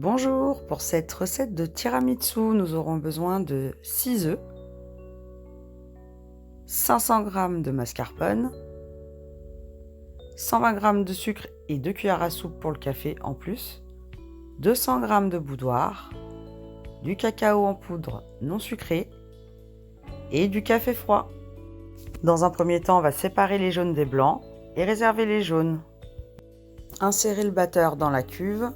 Bonjour, pour cette recette de tiramisu, nous aurons besoin de 6 œufs, 500 g de mascarpone, 120 g de sucre et 2 cuillères à soupe pour le café en plus, 200 g de boudoir, du cacao en poudre non sucré et du café froid. Dans un premier temps, on va séparer les jaunes des blancs et réserver les jaunes. Insérez le batteur dans la cuve,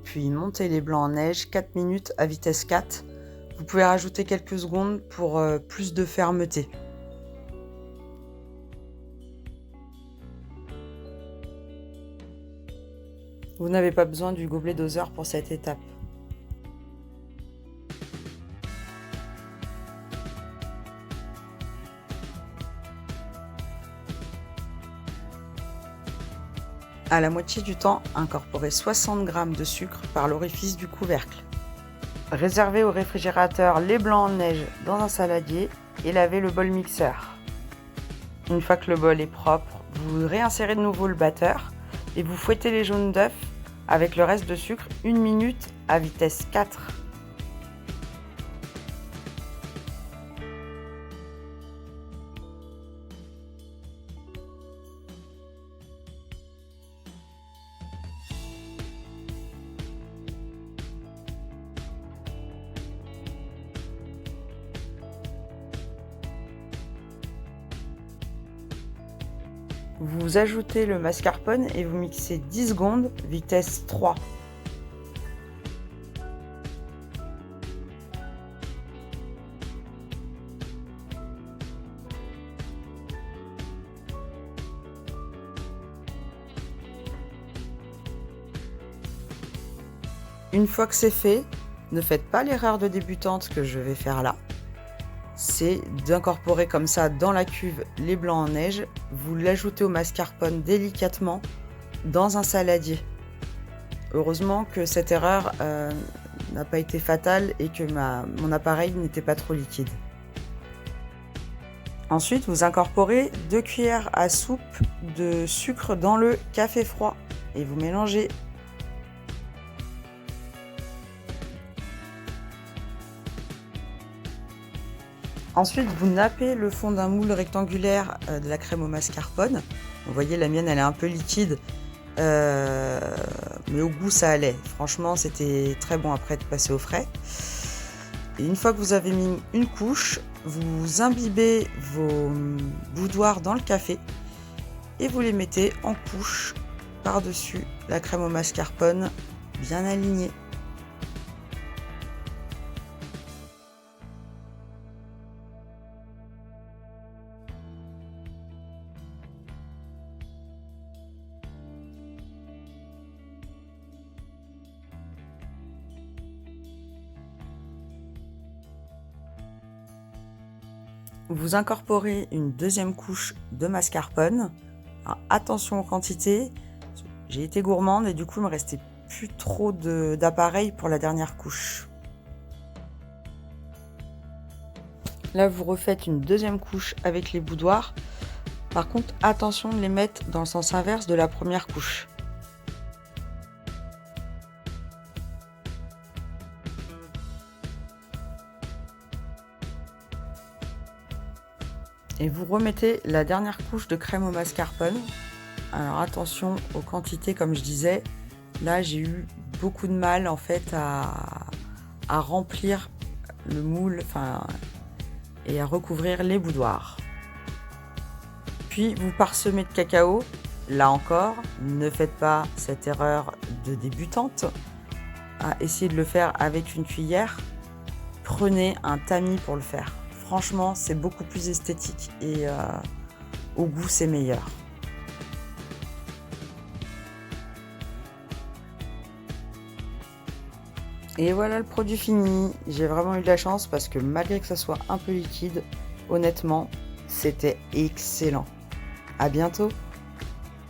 puis montez les blancs en neige 4 minutes à vitesse 4. Vous pouvez rajouter quelques secondes pour plus de fermeté. Vous n'avez pas besoin du gobelet doseur pour cette étape. À la moitié du temps, incorporez 60 g de sucre par l'orifice du couvercle. Réservez au réfrigérateur les blancs en neige dans un saladier et lavez le bol mixeur. Une fois que le bol est propre, vous réinsérez de nouveau le batteur et vous fouettez les jaunes d'œufs avec le reste de sucre 1 minute à vitesse 4. Vous ajoutez le mascarpone et vous mixez 10 secondes, vitesse 3. Une fois que c'est fait, ne faites pas l'erreur de débutante que je vais faire là. C'est d'incorporer comme ça dans la cuve les blancs en neige, vous l'ajoutez au mascarpone délicatement dans un saladier. Heureusement que cette erreur n'a pas été fatale et que mon appareil n'était pas trop liquide. Ensuite, vous incorporez 2 cuillères à soupe de sucre dans le café froid et vous mélangez. Ensuite, vous nappez le fond d'un moule rectangulaire de la crème au mascarpone. Vous voyez, la mienne, elle est un peu liquide, mais au goût, ça allait. Franchement, c'était très bon après de passer au frais. Et une fois que vous avez mis une couche, vous imbibez vos boudoirs dans le café et vous les mettez en couche par-dessus la crème au mascarpone, bien alignée. Vous incorporez une deuxième couche de mascarpone. Alors, attention aux quantités, j'ai été gourmande et du coup il me restait plus trop d'appareil pour la dernière couche. Là vous refaites une deuxième couche avec les boudoirs. Par contre attention de les mettre dans le sens inverse de la première couche. Et vous remettez la dernière couche de crème au mascarpone. Alors attention aux quantités, comme je disais. Là, j'ai eu beaucoup de mal en fait à remplir le moule, et à recouvrir les boudoirs. Puis vous parsemez de cacao. Là encore, ne faites pas cette erreur de débutante à essayer de le faire avec une cuillère. Prenez un tamis pour le faire. Franchement, c'est beaucoup plus esthétique et au goût, c'est meilleur. Et voilà le produit fini. J'ai vraiment eu de la chance parce que malgré que ça soit un peu liquide, honnêtement, c'était excellent. À bientôt!